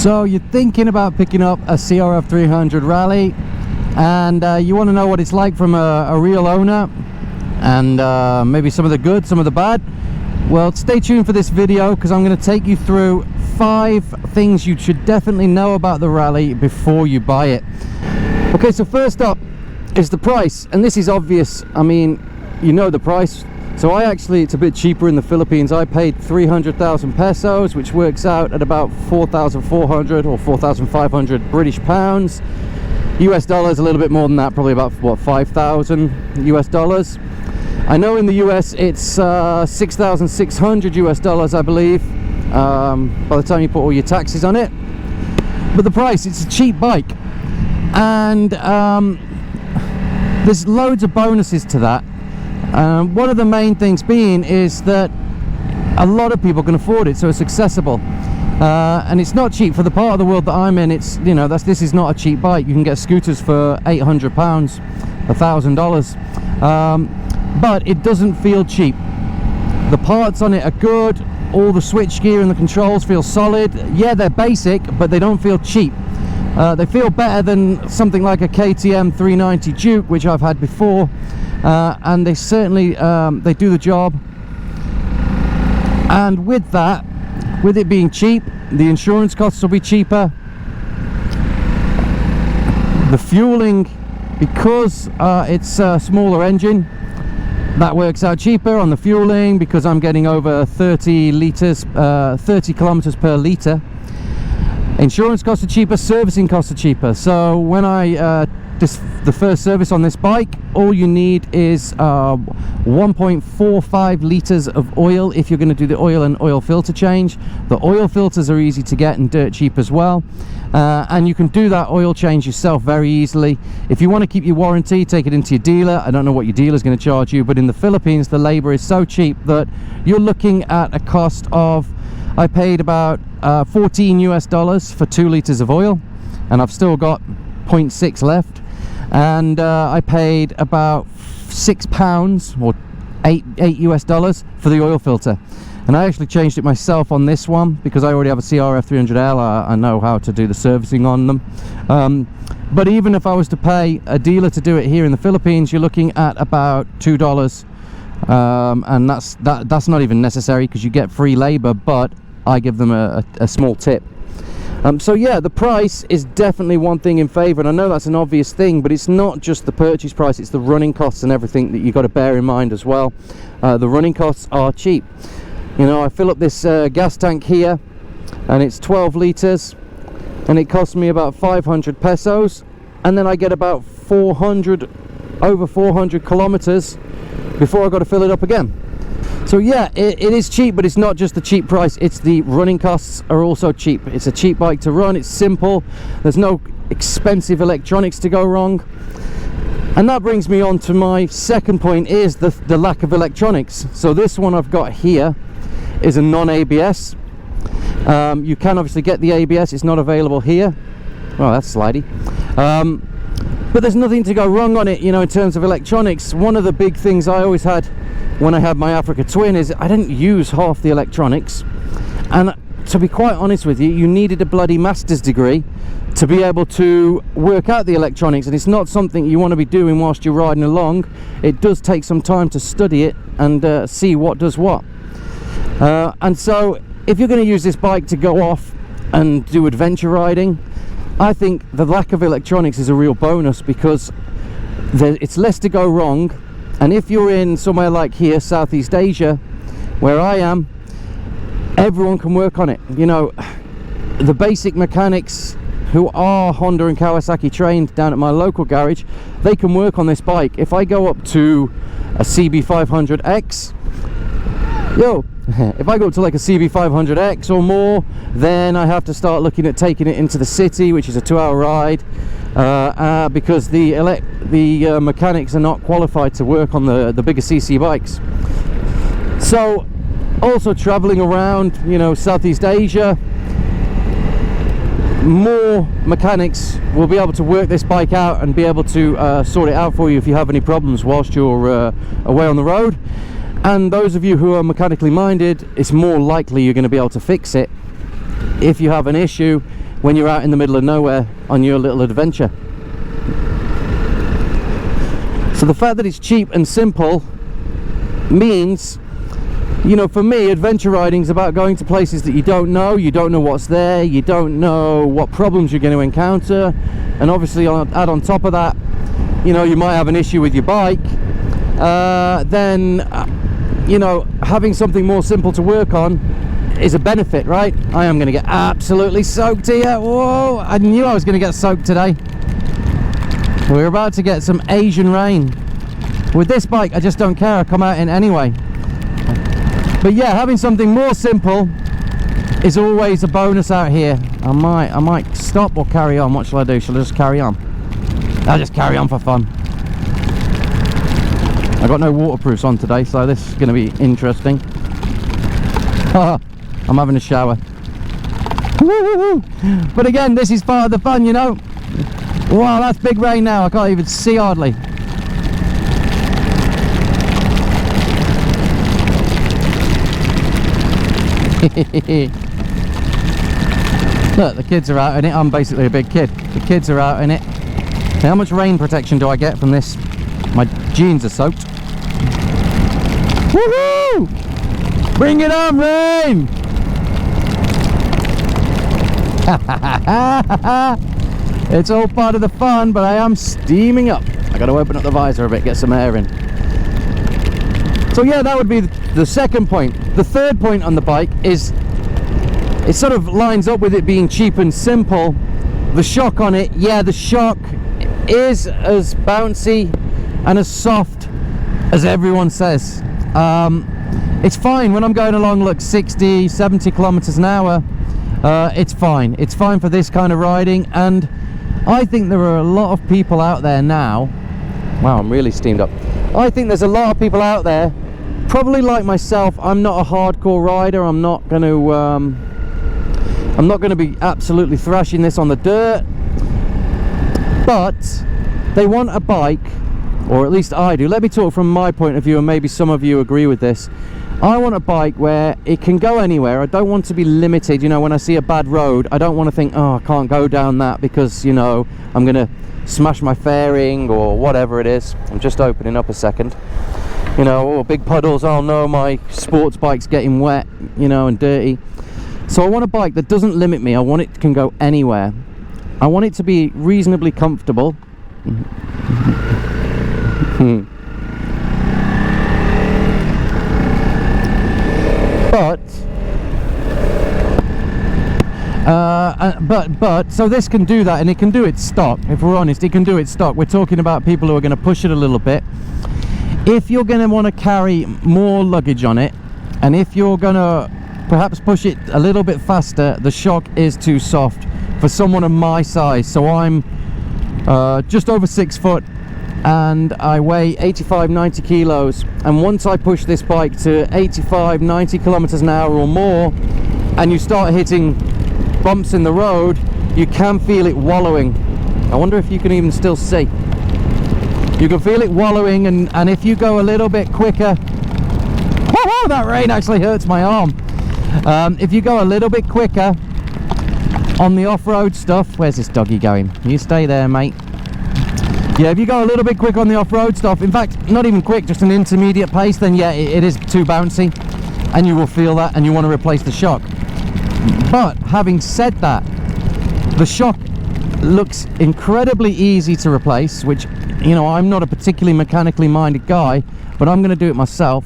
So you're thinking about picking up a CRF 300 Rally, and you want to know what it's like from a real owner, and maybe some of the good, some of the bad. Well, stay tuned for this video, because I'm going to take you through 5 things you should definitely know about the Rally before you buy it. Okay, so first up is the price, and this is obvious. I mean, you know the price. So it's a bit cheaper in the Philippines. I paid 300,000 pesos, which works out at about 4,400 or 4,500 British pounds. US dollars a little bit more than that, probably about what, 5,000 US dollars. I know in the US it's 6,600 US dollars, I believe, by the time you put all your taxes on it. But the price, it's a cheap bike, and there's loads of bonuses to that. One of the main things being is that a lot of people can afford it, so it's accessible, and it's not cheap for the part of the world that I'm in. It's, you know, this is not a cheap bike. You can get scooters for £800, $1,000, but it doesn't feel cheap. The parts on it are good. All the switch gear and the controls feel solid. Yeah, they're basic, but they don't feel cheap. They feel better than something like a KTM 390 Duke, which I've had before. And they certainly they do the job. And with that, with it being cheap, the insurance costs will be cheaper. The fueling, because it's a smaller engine, that works out cheaper on the fueling, because I'm getting over 30 kilometers per litre. Insurance costs are cheaper, servicing costs are cheaper. So when the first service on this bike, all you need is 1.45 litres of oil if you're going to do the oil and oil filter change. The oil filters are easy to get and dirt cheap as well, and you can do that oil change yourself very easily. If you want to keep your warranty, take it into your dealer. I don't know what your dealer is going to charge you, but in the Philippines the labour is so cheap that you're looking at a cost of, I paid about 14 US dollars for 2 litres of oil, and I've still got 0.6 left. And I paid about £6 or 8 US dollars for the oil filter, and I actually changed it myself on this one because I already have a CRF 300L. I know how to do the servicing on them. But even if I was to pay a dealer to do it here in the Philippines, you're looking at about $2, and that's not even necessary because you get free labor, but I give them a small tip. So yeah, the price is definitely one thing in favour, and I know that's an obvious thing, but it's not just the purchase price, it's the running costs and everything that you've got to bear in mind as well. The running costs are cheap. You know, I fill up this gas tank here, and it's 12 litres, and it costs me about 500 pesos, and then I get about over 400 kilometres before I got to fill it up again. So yeah, it is cheap, but it's not just the cheap price, it's the running costs are also cheap. It's a cheap bike to run, it's simple, there's no expensive electronics to go wrong. And that brings me on to my second point, is the lack of electronics. So this one I've got here is a non-ABS. You can obviously get the ABS, it's not available here. Oh, that's slidey. But there's nothing to go wrong on it, you know, in terms of electronics. One of the big things I always had when I had my Africa Twin is I didn't use half the electronics, and to be quite honest with you, you needed a bloody master's degree to be able to work out the electronics, and it's not something you want to be doing whilst you're riding along. It does take some time to study it and see what does what, and so if you're going to use this bike to go off and do adventure riding, I think the lack of electronics is a real bonus, because it's less to go wrong. And if you're in somewhere like here, Southeast Asia, where I am, everyone can work on it. You know, the basic mechanics who are Honda and Kawasaki trained down at my local garage, they can work on this bike. If I go up to a CB500X, if I go up to like a CB500X or more, then I have to start looking at taking it into the city, which is a 2-hour ride, because the mechanics are not qualified to work on the bigger CC bikes. So also traveling around, you know, Southeast Asia, more mechanics will be able to work this bike out and be able to sort it out for you if you have any problems whilst you're away on the road. And those of you who are mechanically minded, it's more likely you're going to be able to fix it if you have an issue when you're out in the middle of nowhere on your little adventure. So the fact that it's cheap and simple means, you know, for me, adventure riding is about going to places that you don't know what's there, you don't know what problems you're going to encounter, and obviously add on top of that, you know, you might have an issue with your bike, then you know, having something more simple to work on is a benefit, right? I am going to get absolutely soaked here. Whoa, I knew I was going to get soaked today. We're about to get some Asian rain. With this bike, I just don't care, I come out in anyway. But yeah, having something more simple is always a bonus out here. I might stop or carry on. What shall I do? Shall I just carry on? I'll just carry on for fun. I got no waterproofs on today, so this is going to be interesting. I'm having a shower. But again, this is part of the fun, you know. Wow, that's big rain now. I can't even see hardly. Look, the kids are out in it. I'm basically a big kid. The kids are out in it. How much rain protection do I get from this? My jeans are soaked. Woohoo! Bring it on, rain! It's all part of the fun, but I am steaming up. I got to open up the visor a bit, get some air in. So yeah, that would be the second point. The third point on the bike is, it sort of lines up with it being cheap and simple. The shock on it, yeah, the shock is as bouncy and as soft as everyone says. It's fine when I'm going along, look, 60, 70 kilometers an hour. It's fine. It's fine for this kind of riding, and I think there are a lot of people out there now. Wow, I'm really steamed up. I think there's a lot of people out there, probably like myself. I'm not a hardcore rider. I'm not going to be absolutely thrashing this on the dirt, but they want a bike, or at least I do. Let me talk from my point of view, and maybe some of you agree with this. I want a bike where it can go anywhere. I don't want to be limited. You know, when I see a bad road, I don't want to think, oh, I can't go down that because, you know, I'm going to smash my fairing or whatever it is. I'm just opening up a second. You know, or big puddles, oh no, my sports bike's getting wet, you know, and dirty. So I want a bike that doesn't limit me. I want it can go anywhere. I want it to be reasonably comfortable. But so this can do that, and it can do it stock. If we're honest, it can do it stock. We're talking about people who are going to push it a little bit. If you're going to want to carry more luggage on it, and if you're going to perhaps push it a little bit faster, the shock is too soft for someone of my size. So I'm just over 6 foot, and I weigh 85-90 kilos, and once I push this bike to 85-90 kilometers an hour or more, and you start hitting bumps in the road, you can feel it wallowing. I wonder if you can even still see. You can feel it wallowing, and if you go a little bit quicker, oh, that rain actually hurts my arm. If you go a little bit quicker on the off-road stuff, where's this doggy going? You stay there, mate. Yeah, if you go a little bit quick on the off-road stuff, in fact, not even quick, just an intermediate pace, then yeah, it is too bouncy, and you will feel that, and you want to replace the shock. But having said that, the shock looks incredibly easy to replace, which, you know, I'm not a particularly mechanically minded guy, but I'm going to do it myself.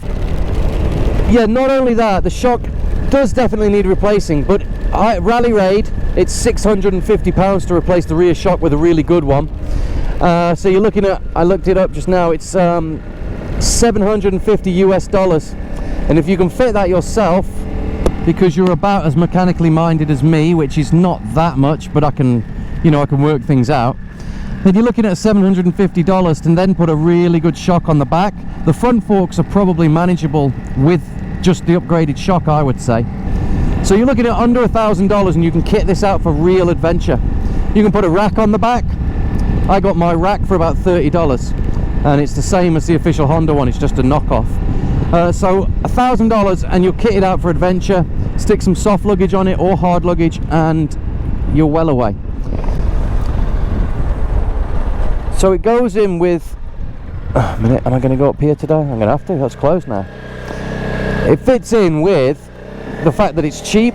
Yeah, not only that, the shock does definitely need replacing, but Rally Raid, it's £650 to replace the rear shock with a really good one. So you're looking at, I looked it up just now, it's $750 US, and if you can fit that yourself, because you're about as mechanically minded as me, which is not that much, but I can, you know, I can work things out, then you're looking at $750 to then put a really good shock on the back. The front forks are probably manageable with just the upgraded shock, I would say. So you're looking at under $1,000, and you can kit this out for real adventure. You can put a rack on the back. I got my rack for about $30, and it's the same as the official Honda one, it's just a knockoff. So $1,000, and you'll kit it out for adventure, stick some soft luggage on it or hard luggage, and you're well away. So it goes in with, a minute, am I going to go up here today? I'm going to have to, that's closed now. It fits in with the fact that it's cheap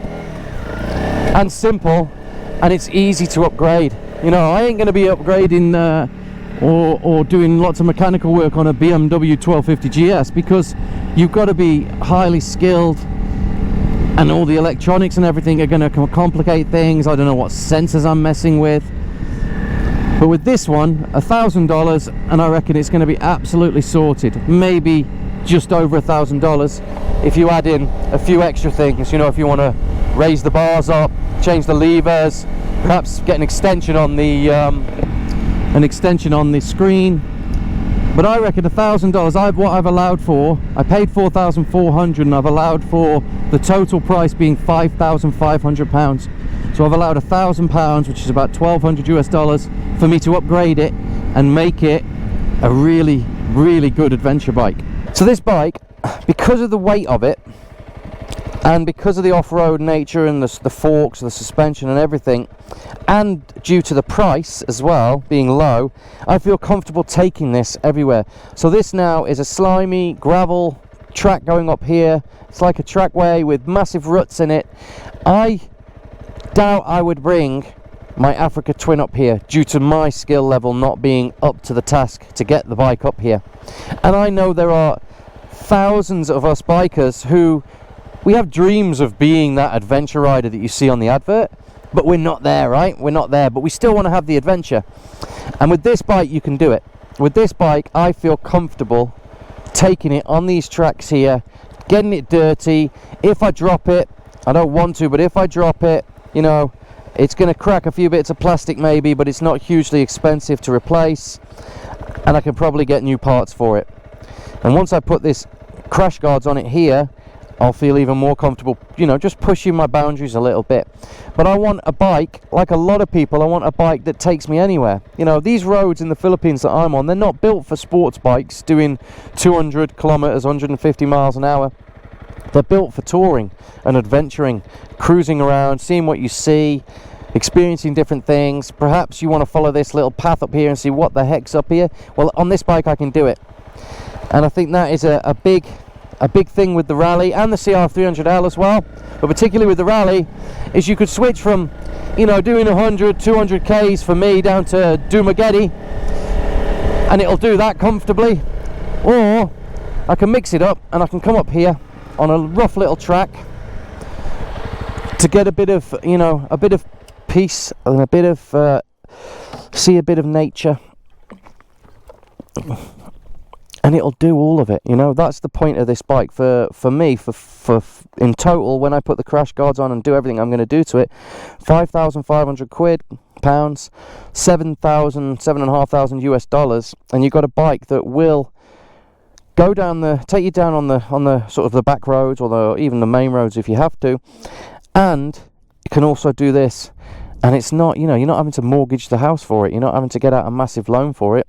and simple and it's easy to upgrade. You know, I ain't going to be upgrading or doing lots of mechanical work on a BMW 1250 GS, because you've got to be highly skilled, and all the electronics and everything are going to complicate things. I don't know what sensors I'm messing with. But with this one, $1,000, and I reckon it's going to be absolutely sorted. Maybe just over $1,000 if you add in a few extra things. You know, if you want to raise the bars up, change the levers, perhaps get an extension on the screen. But I reckon $1,000. What I've allowed for, I paid $4,400, and I've allowed for the total price being £5,500. So I've allowed £1,000, which is about $1,200 for me to upgrade it and make it a really, really good adventure bike. So this bike, because of the weight of it, and because of the off-road nature and the forks, the suspension and everything, and due to the price as well being low, I feel comfortable taking this everywhere. So this now is a slimy gravel track going up here. It's like a trackway with massive ruts in it. I doubt I would bring my Africa Twin up here due to my skill level not being up to the task to get the bike up here. And I know there are thousands of us bikers who we have dreams of being that adventure rider that you see on the advert, but we're not there, right? We're not there, but we still want to have the adventure. And with this bike you can do it. With this bike I feel comfortable taking it on these tracks here, getting it dirty. If I drop it, I don't want to, but if I drop it, you know, it's going to crack a few bits of plastic maybe, but it's not hugely expensive to replace, and I can probably get new parts for it. And once I put this crash guards on it here, I'll feel even more comfortable, you know, just pushing my boundaries a little bit. But I want a bike, like a lot of people, I want a bike that takes me anywhere. You know, these roads in the Philippines that I'm on, they're not built for sports bikes doing 200 kilometers, 150 miles an hour. They're built for touring and adventuring, cruising around, seeing what you see, experiencing different things. Perhaps you want to follow this little path up here and see what the heck's up here. Well, on this bike I can do it. And I think that is a big thing with the Rally and the CRF 300L as well, but particularly with the Rally, is you could switch from, you know, doing 100, 200 Ks for me down to Dumageddon, and it'll do that comfortably. Or I can mix it up and I can come up here on a rough little track to get a bit of, you know, a bit of peace and a bit of see a bit of nature, and it'll do all of it. You know, that's the point of this bike for me. For in total, when I put the crash guards on and do everything I'm going to do to it, £5,500 pounds, $7,500 US, and you've got a bike that will go down take you down on the sort of the back roads, or even the main roads if you have to, and you can also do this. And it's not, you know, you're not having to mortgage the house for it. You're not having to get out a massive loan for it.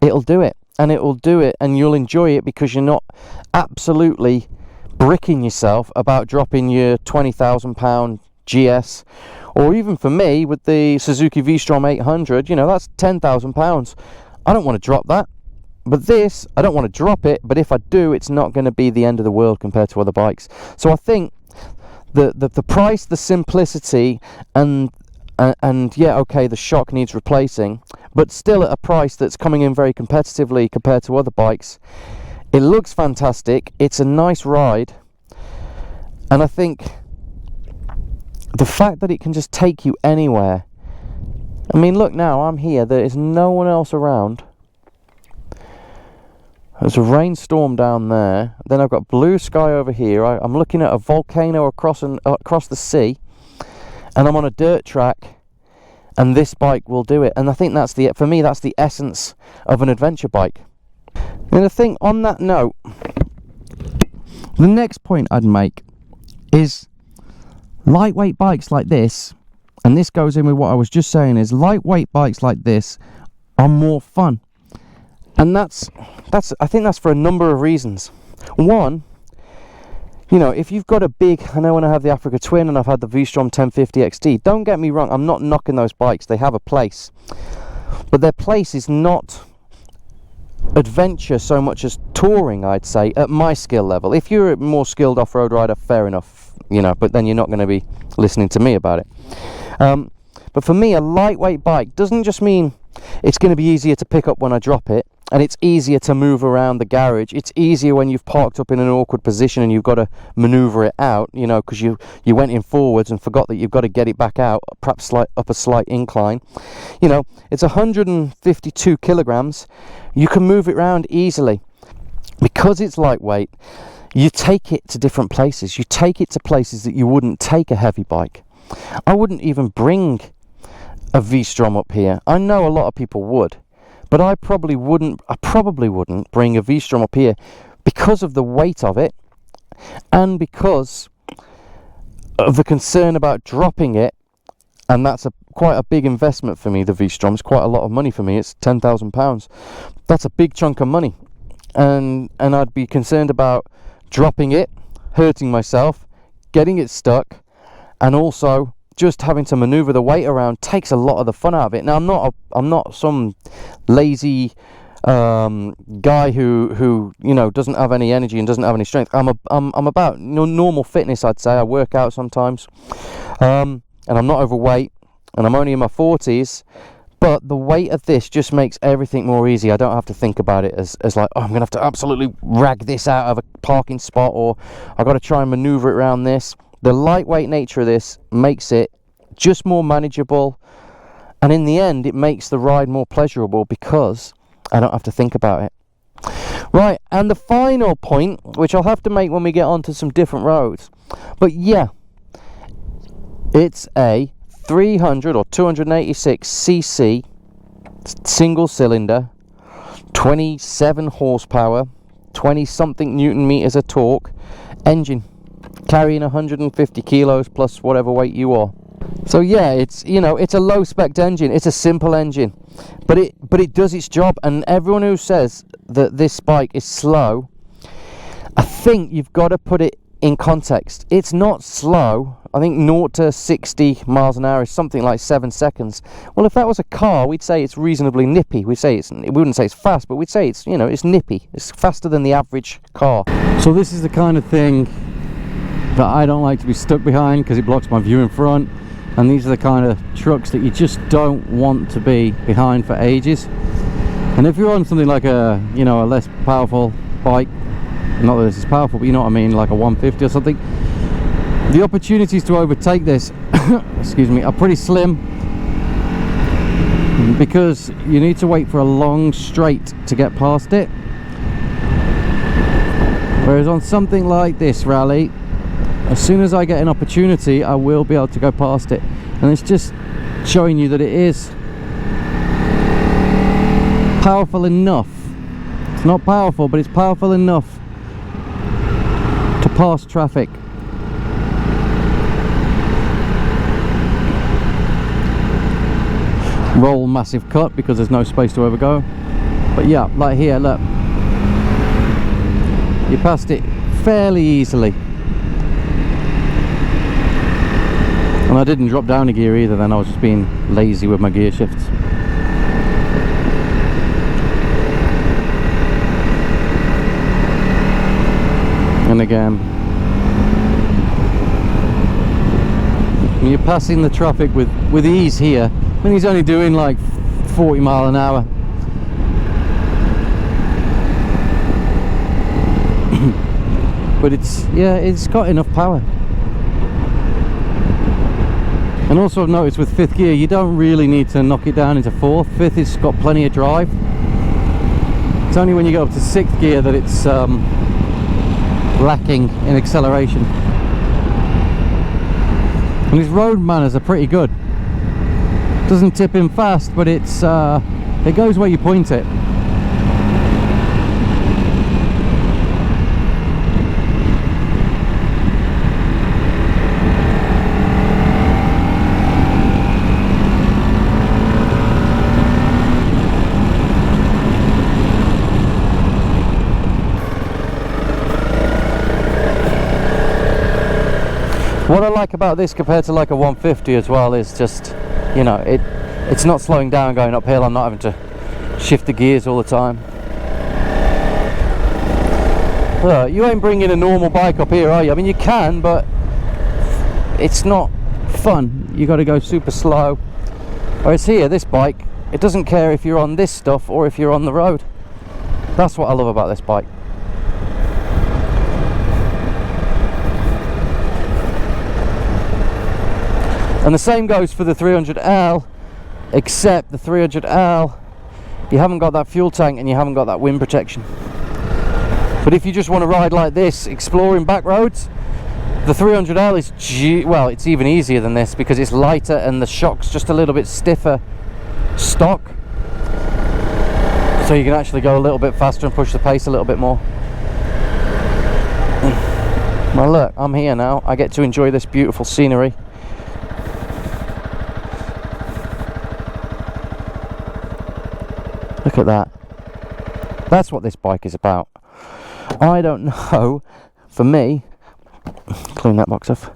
It'll do it. And it will do it, and you'll enjoy it because you're not absolutely bricking yourself about dropping your £20,000 GS, or even for me with the Suzuki V-Strom 800, you know, that's £10,000. I don't want to drop that, but this, I don't want to drop it, but if I do, it's not going to be the end of the world compared to other bikes. So I think the price, the simplicity, and yeah, okay, the shock needs replacing, but still at a price that's coming in very competitively compared to other bikes. It looks fantastic, it's a nice ride, and I think the fact that it can just take you anywhere. I mean, look now, I'm here, there is no one else around. There's a rainstorm down there, then I've got blue sky over here. I'm looking at a volcano across the sea, and I'm on a dirt track, and this bike will do it. And I think for me that's the essence of an adventure bike. And the thing on that note, the next point I'd make is lightweight bikes like this, and this goes in with what I was just saying, is lightweight bikes like this are more fun. And I think that's for a number of reasons. One, You know, if you've got a big, I know when I have the Africa Twin and I've had the V-Strom 1050 XT, don't get me wrong, I'm not knocking those bikes, they have a place. But their place is not adventure so much as touring, I'd say, at my skill level. If you're a more skilled off-road rider, fair enough, you know, but then you're not going to be listening to me about it. But for me, a lightweight bike doesn't just mean it's going to be easier to pick up when I drop it, and it's easier to move around the garage. It's easier when you've parked up in an awkward position and you've got to maneuver it out, you know, because you went in forwards and forgot that you've up a slight incline. You know, it's 152 kilograms. You can move it around easily. Because it's lightweight, you take it to different places. You take it to places that you wouldn't take a heavy bike. I wouldn't even bring a V-Strom up here. I know a lot of people would, but I probably wouldn't bring a V-Strom up here because of the weight of it and because of the concern about dropping it. And that's quite a big investment for me. The V-Strom is quite a lot of money for me. It's £10,000. That's a big chunk of money, and I'd be concerned about dropping it, hurting myself, getting it stuck, and also just having to maneuver the weight around takes a lot of the fun out of it. Now, I'm not some lazy guy who you know doesn't have any energy and doesn't have any strength. I'm about normal fitness, I'd say. I work out sometimes, and I'm not overweight, and I'm only in my 40s. But the weight of this just makes everything more easy. I don't have to think about it as like, oh, I'm gonna have to absolutely rag this out of a parking spot, or I've got to try and maneuver it around this. The lightweight nature of this makes it just more manageable, and in the end it makes the ride more pleasurable because I don't have to think about it. Right, and the final point, which I'll have to make when we get onto some different roads, but yeah, it's a 300 or 286cc single cylinder, 27 horsepower, 20 something newton meters of torque engine, carrying 150 kilos plus whatever weight you are. So yeah, it's, you know, it's a low spec engine, it's a simple engine, but it does its job. And everyone who says that this bike is slow, I think you've got to put it in context. It's not slow. I think 0 to 60 miles an hour is something like 7 seconds. Well, if that was a car, we'd say it's reasonably nippy. We wouldn't say it's fast, but we'd say it's, you know, it's nippy. It's faster than the average car. So this is the kind of thing that I don't like to be stuck behind because it blocks my view in front. And these are the kind of trucks that you just don't want to be behind for ages. And if you're on something like a, you know, a less powerful bike, not that this is powerful, but you know what I mean, like a 150 or something, the opportunities to overtake this excuse me, are pretty slim, because you need to wait for a long straight to get past it. Whereas on something like this rally, as soon as I get an opportunity, I will be able to go past it. And it's just showing you that it is powerful enough. It's not powerful, but it's powerful enough to pass traffic. Roll massive cut because there's no space to overgo. But yeah, like here, look, you passed it fairly easily. And I didn't drop down a gear either then, I was just being lazy with my gear shifts. And again, you're passing the traffic with ease here. I mean, he's only doing like 40 miles an hour. But it's, yeah, it's got enough power. And also I've noticed with fifth gear, you don't really need to knock it down into fourth. Fifth has got plenty of drive. It's only when you go up to sixth gear that it's lacking in acceleration. And his road manners are pretty good. Doesn't tip in fast, but it's it goes where you point it. like about this compared to like a 150 as well is just, you know, it's not slowing down going uphill. I'm not having to shift the gears all the time. You ain't bringing a normal bike up here, are you? I mean, you can, but it's not fun. You got to go super slow. Whereas here, this bike, it doesn't care if you're on this stuff or if you're on the road. That's what I love about this bike. And the same goes for the 300L, except the 300L, you haven't got that fuel tank and you haven't got that wind protection. But if you just want to ride like this, exploring back roads, the 300L is, well, it's even easier than this because it's lighter and the shock's just a little bit stiffer stock. So you can actually go a little bit faster and push the pace a little bit more. Well, look, I'm here now. I get to enjoy this beautiful scenery. Look at that. That's what this bike is about. I don't know, for me, clean that box off.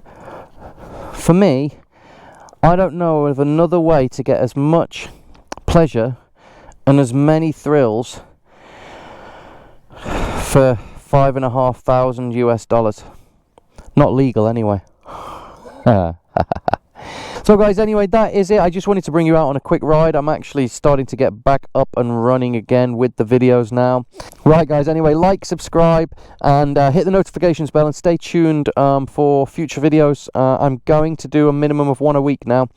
For me, I don't know of another way to get as much pleasure and as many thrills for $5,500 US. Not legal anyway. So guys, anyway, that is it. I just wanted to bring you out on a quick ride. I'm actually starting to get back up and running again with the videos now. Right guys, anyway, like, subscribe, and hit the notifications bell, and stay tuned for future videos. I'm going to do a minimum of one a week now,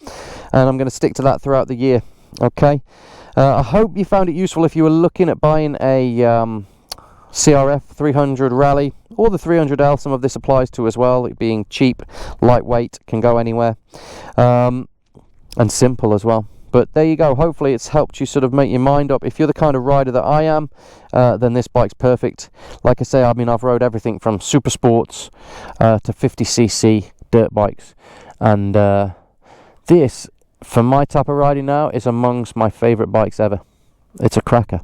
and I'm going to stick to that throughout the year. Okay, I hope you found it useful if you were looking at buying a CRF 300 Rally, or the 300L. Some of this applies to as well, it being cheap, lightweight, can go anywhere, and simple as well. But there you go. Hopefully it's helped you sort of make your mind up. If you're the kind of rider that I am, then this bike's perfect. Like I say, I mean, I've rode everything from super sports to 50cc dirt bikes, and this, for my type of riding now, is amongst my favorite bikes ever. It's a cracker.